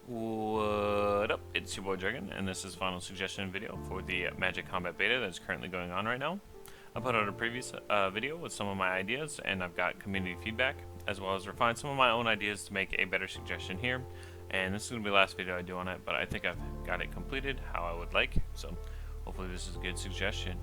What up? It's your boy Dragon, and this is final suggestion video for the Magic Combat Beta that's currently going on right now. I put out a previous video with some of my ideas, and I've got community feedback, as well as refined some of my own ideas to make a better suggestion here. And this is going to be the last video I do on it, but I think I've got it completed how I would like, so hopefully this is a good suggestion.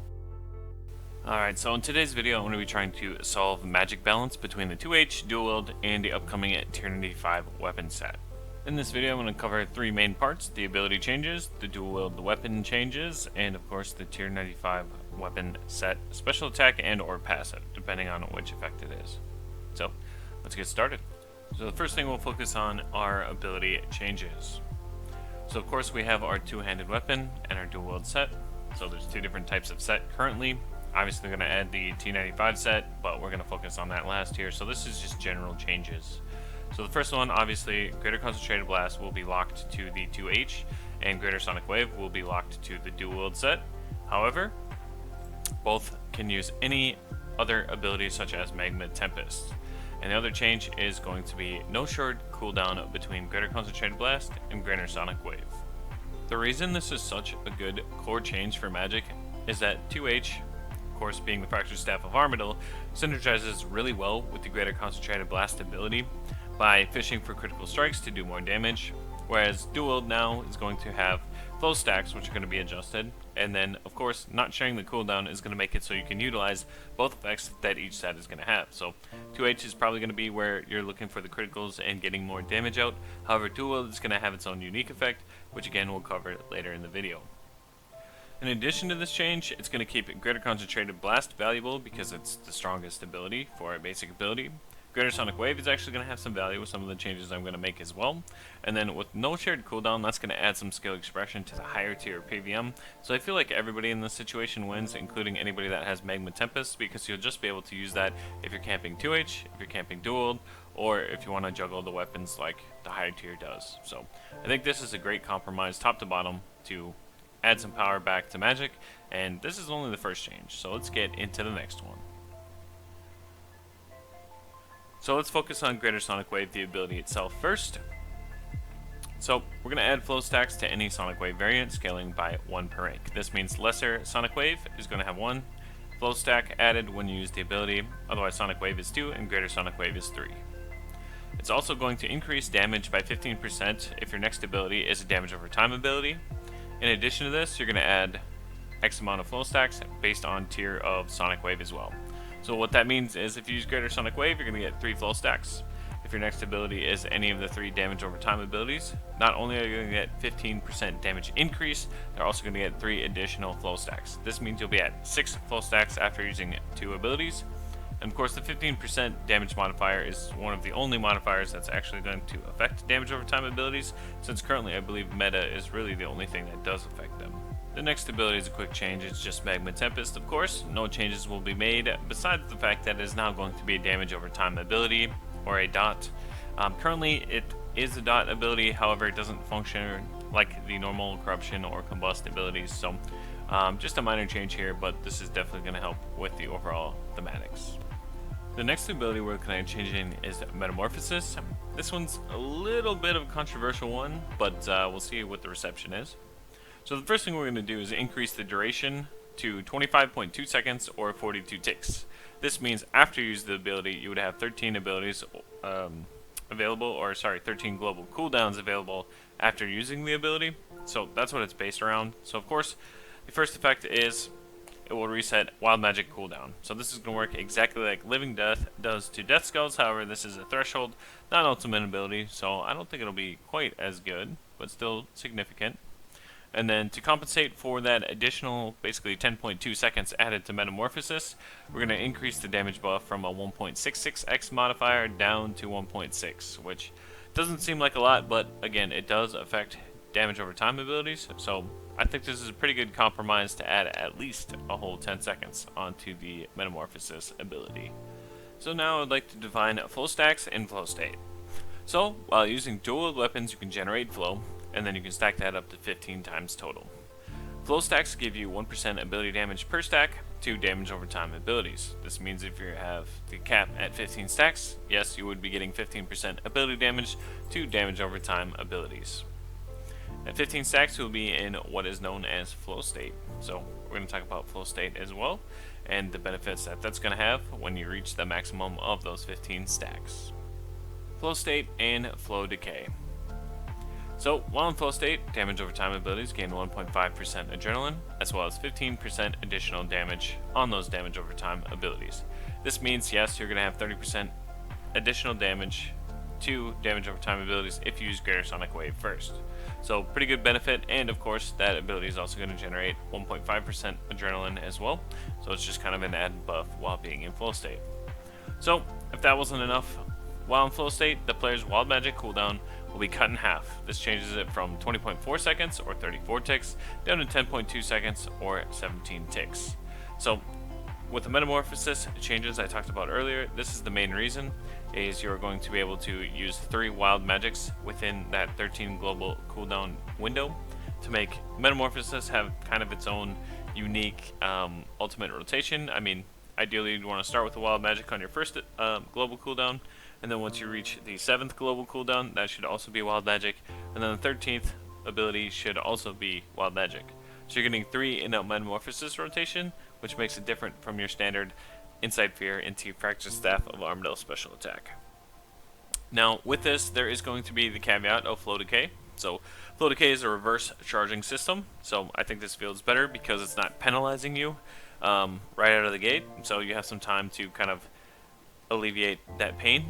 Alright, so in today's video I'm going to be trying to solve magic balance between the 2H, dual wield, and the upcoming T95 weapon set. In this video I'm going to cover three main parts: the ability changes, the dual wield weapon changes, and of course the Tier 95 weapon set special attack and or passive, depending on which effect it is. So let's get started. So the first thing we'll focus on are ability changes. So of course we have our two-handed weapon and our dual wield set. So there's two different types of set currently. Obviously we're going to add the T95 set, but we're going to focus on that last here. So this is just general changes. So the first one, obviously, Greater Concentrated Blast will be locked to the 2H, and Greater Sonic Wave will be locked to the dual wield set. However, both can use any other abilities such as Magma Tempest. And the other change is going to be no short cooldown between Greater Concentrated Blast and Greater Sonic Wave. The reason this is such a good core change for Magic is that 2H, of course being the Fractured Staff of Armadyl, synergizes really well with the Greater Concentrated Blast ability by fishing for critical strikes to do more damage, whereas dual wield now is going to have flow stacks, which are going to be adjusted, and then of course not sharing the cooldown is going to make it so you can utilize both effects that each set is going to have. So 2H is probably going to be where you're looking for the criticals and getting more damage out. However, dual wield is going to have its own unique effect, which again we'll cover later in the video. In addition to this change, it's going to keep Greater Concentrated Blast valuable because it's the strongest ability for a basic ability. Greater Sonic Wave is actually going to have some value with some of the changes I'm going to make as well. And then with no shared cooldown, that's going to add some skill expression to the higher tier PVM. So I feel like everybody in this situation wins, including anybody that has Magma Tempest, because you'll just be able to use that if you're camping 2H, if you're camping dual wield, or if you want to juggle the weapons like the higher tier does. So I think this is a great compromise top to bottom to add some power back to Magic, and this is only the first change. So let's get into the next one. So let's focus on Greater Sonic Wave, the ability itself first. So we're going to add flow stacks to any Sonic Wave variant, scaling by 1 per rank. This means Lesser Sonic Wave is going to have 1 flow stack added when you use the ability, otherwise Sonic Wave is 2 and Greater Sonic Wave is 3. It's also going to increase damage by 15% if your next ability is a damage over time ability. In addition to this, you're going to add X amount of flow stacks based on tier of Sonic Wave as well. So what that means is if you use Greater Sonic Wave, you're going to get 3 flow stacks. If your next ability is any of the 3 damage over time abilities, not only are you going to get 15% damage increase, they're also going to get 3 additional flow stacks. This means you'll be at 6 flow stacks after using 2 abilities. And of course the 15% damage modifier is one of the only modifiers that's actually going to affect damage over time abilities, since currently I believe meta is really the only thing that does affect them. The next ability is a quick change. It's just Magma Tempest, of course. No changes will be made, besides the fact that it is now going to be a damage over time ability, or a dot. Currently it is a dot ability, however it doesn't function like the normal corruption or combust abilities, so just a minor change here, but this is definitely going to help with the overall thematics. The next ability we're kind of changing is Metamorphosis. This one's a little bit of a controversial one, but we'll see what the reception is. So the first thing we're going to do is increase the duration to 25.2 seconds or 42 ticks. This means after you use the ability, you would have 13 abilities available, or sorry, 13 global cooldowns available after using the ability. So that's what it's based around. So of course, the first effect is it will reset Wild Magic cooldown. So this is going to work exactly like Living Death does to Death Skulls. However, this is a threshold, not ultimate ability, so I don't think it'll be quite as good, but still significant. And then to compensate for that additional basically 10.2 seconds added to Metamorphosis, we're going to increase the damage buff from a 1.66x modifier down to 1.6, which doesn't seem like a lot, but again, it does affect damage over time abilities, so I think this is a pretty good compromise to add at least a whole 10 seconds onto the Metamorphosis ability. So now I'd like to define flow stacks and flow state. So while using dual wield weapons, you can generate flow, and then you can stack that up to 15 times total. Flow stacks give you 1% ability damage per stack to damage over time abilities. This means if you have the cap at 15 stacks, yes, you would be getting 15% ability damage to damage over time abilities. At 15 stacks, we'll be in what is known as flow state. So we're going to talk about flow state as well, and the benefits that that's going to have when you reach the maximum of those 15 stacks. Flow state and flow decay. So while in flow state, damage over time abilities gain 1.5% adrenaline, as well as 15% additional damage on those damage over time abilities. This means, yes, you're going to have 30% additional damage to damage over time abilities if you use Greater Sonic Wave first. So pretty good benefit, and of course that ability is also going to generate 1.5% adrenaline as well, so it's just kind of an added buff while being in flow state. So if that wasn't enough, while in flow state, the player's wild magic cooldown will be cut in half. This changes it from 20.4 seconds or 34 ticks down to 10.2 seconds or 17 ticks. So with the Metamorphosis changes I talked about earlier, this is the main reason, is you're going to be able to use 3 wild magics within that 13 global cooldown window to make Metamorphosis have kind of its own unique ultimate rotation. I mean, ideally you'd want to start with the wild magic on your first global cooldown, and then once you reach the 7th global cooldown, that should also be wild magic, and then the 13th ability should also be wild magic. So you're getting 3 in a Metamorphosis rotation, which makes it different from your standard Inside Fear into Fractured Staff of Armadillo special attack. Now with this, there is going to be the caveat of flow decay. So flow decay is a reverse charging system, so I think this feels better because it's not penalizing you right out of the gate, so you have some time to kind of alleviate that pain.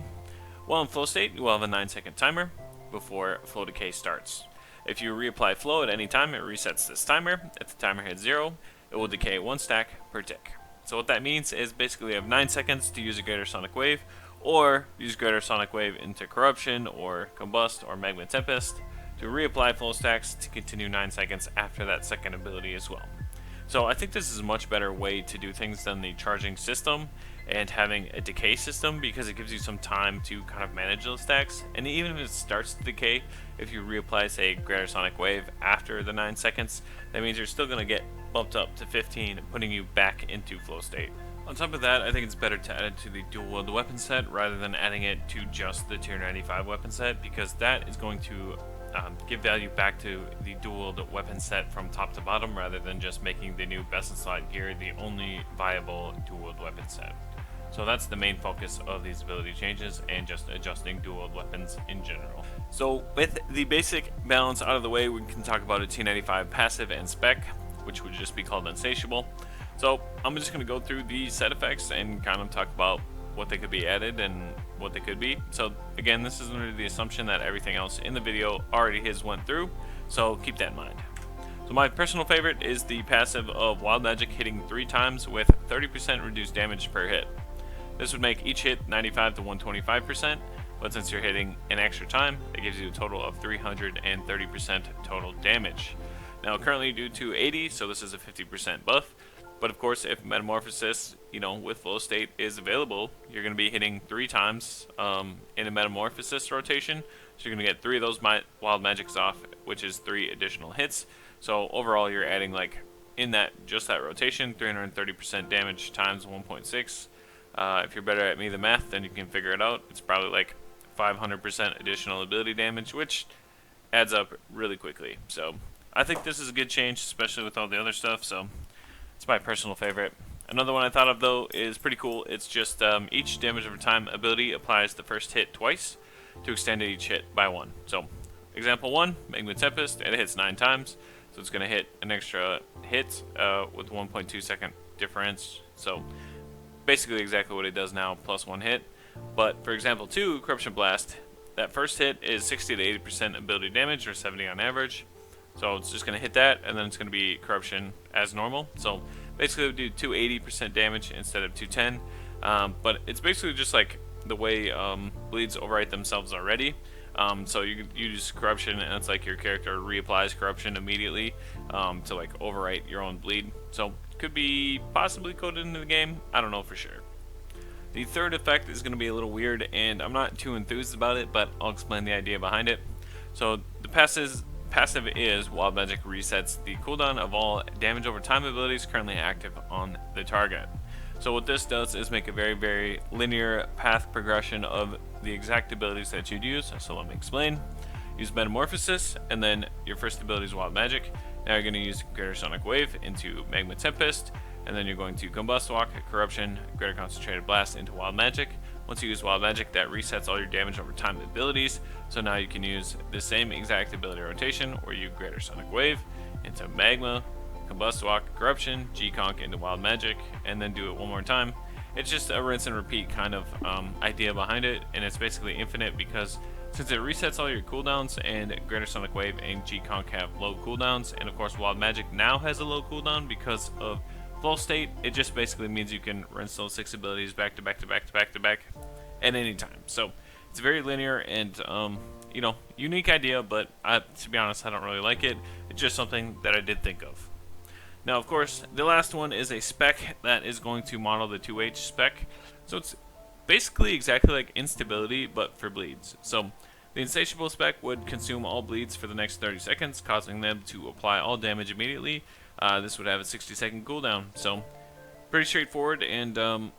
While in flow state, you will have a 9-second timer before flow decay starts. If you reapply flow at any time, it resets this timer. If the timer hits 0, it will decay 1 stack per tick. So what that means is basically you have 9 seconds to use a Greater Sonic Wave, or use Greater Sonic Wave into Corruption, or Combust, or Magma Tempest to reapply flow stacks to continue 9 seconds after that second ability as well. So I think this is a much better way to do things than the charging system and having a decay system, because it gives you some time to kind of manage those stacks. And even if it starts to decay, if you reapply, say, Greater Sonic Wave after the 9 seconds, that means you're still going to get bumped up to 15, putting you back into flow state. On top of that, I think it's better to add it to the dual wield weapon set rather than adding it to just the tier 95 weapon set, because that is going to give value back to the dual wield weapon set from top to bottom, rather than just making the new best in slot gear the only viable dual wield weapon set. So that's the main focus of these ability changes, and just adjusting dual wield weapons in general. So with the basic balance out of the way, we can talk about a T95 passive and spec, which would just be called Unsatiable. So I'm just going to go through the set effects and kind of talk about what they could be added and what they could be. So again, this is under the assumption that everything else in the video already has went through, so keep that in mind. So my personal favorite is the passive of Wild Magic hitting 3 times with 30% reduced damage per hit. This would make each hit 95 to 125%, but since you're hitting an extra time, it gives you a total of 330% total damage. Now currently due to 80, so this is a 50% buff, but of course if Metamorphosis, with flow state is available, you're going to be hitting 3 times in a Metamorphosis rotation, so you're going to get 3 of those wild magics off, which is 3 additional hits. So overall you're adding, like, in that rotation, 330% damage times 1.6. If you're better at me than math, then you can figure it out. It's probably like 500% additional ability damage, which adds up really quickly. So I think this is a good change, especially with all the other stuff, so it's my personal favorite. Another one I thought of, though, is pretty cool. It's just each damage over time ability applies the first hit twice to extend each hit by 1. So example 1, Magma Tempest, it hits 9 times, so it's going to hit an extra hit with 1.2 second difference. So basically exactly what it does now, plus 1 hit. But for example 2, Corruption Blast, that first hit is 60 to 80% ability damage, or 70 on average. So it's just going to hit that, and then it's going to be Corruption as normal. So basically it would do 280% damage instead of 210. But it's basically just like the way bleeds overwrite themselves already. So you use Corruption, and it's like your character reapplies Corruption immediately to like overwrite your own bleed. So could be possibly coded into the game, I don't know for sure. The third effect is going to be a little weird, and I'm not too enthused about it, but I'll explain the idea behind it. So the passive is Wild Magic resets the cooldown of all damage over time abilities currently active on the target. So what this does is make a very, very linear path progression of the exact abilities that you'd use. So let me explain. use Metamorphosis, and then your first ability is Wild Magic. Now you're going to use Greater Sonic Wave into Magma Tempest, and then you're going to Combust Walk, Corruption, Greater Concentrated Blast into Wild Magic. Once you use Wild Magic, that resets all your damage over time abilities, so now you can use the same exact ability rotation where you Greater Sonic Wave into Magma, Combust Walk, Corruption, G-Conk into Wild Magic, and then do it one more time. It's just a rinse and repeat kind of idea behind it, and it's basically infinite because since it resets all your cooldowns, and Greater Sonic Wave and G-Conk have low cooldowns, and of course Wild Magic now has a low cooldown because of Flow State, it just basically means you can rinse those 6 abilities back to back to back to back to back at any time. So it's very linear and you know, unique idea, but to be honest, I don't really like it. It's just something that I did think of. Now, of course, the last one is a spec that is going to model the 2H spec. So it's basically exactly like Instability, but for bleeds. So the Insatiable spec would consume all bleeds for the next 30 seconds, causing them to apply all damage immediately. This would have a 60-second cooldown. So pretty straightforward, and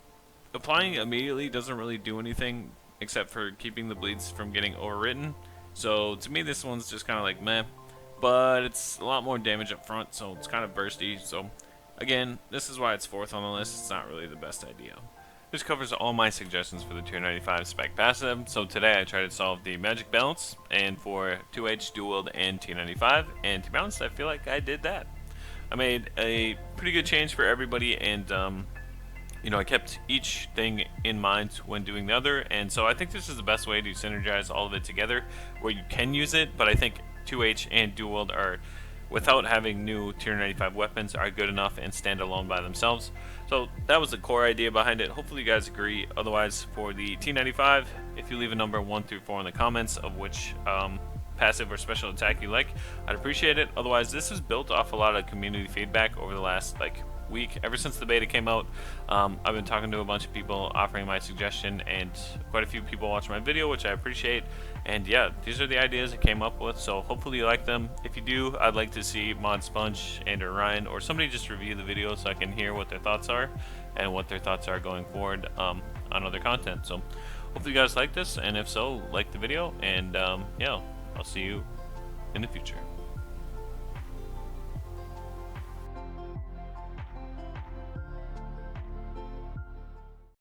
applying immediately doesn't really do anything except for keeping the bleeds from getting overwritten. So to me, this one's just kind of like meh. But it's a lot more damage up front, so it's kind of bursty. So again, this is why it's 4th on the list. It's not really the best idea. This covers all my suggestions for the Tier 95 spec passive. So today I tried to solve the magic balance, and for 2H, Dual Wield, and T95. And to be honest, I feel like I did that. I made a pretty good change for everybody, and you know, I kept each thing in mind when doing the other. And so I think this is the best way to synergize all of it together, where you can use it, but I think 2H and Dual Wield are, without having new Tier 95 weapons, are good enough and stand alone by themselves. So that was the core idea behind it. Hopefully you guys agree. Otherwise, for the T95, if you leave a number 1 through 4 in the comments of which passive or special attack you like, I'd appreciate it. Otherwise, this is built off a lot of community feedback over the last week. Ever since the beta came out, I've been talking to a bunch of people, offering my suggestion, and quite a few people watch my video, which I appreciate. And yeah, these are the ideas I came up with, so hopefully you like them. If you do, I'd like to see Mod Sponge and or Ryan or somebody just review the video so I can hear what their thoughts are and what their thoughts are going forward on other content. So hopefully you guys like this, and if so, like the video, and yeah, I'll see you in the future.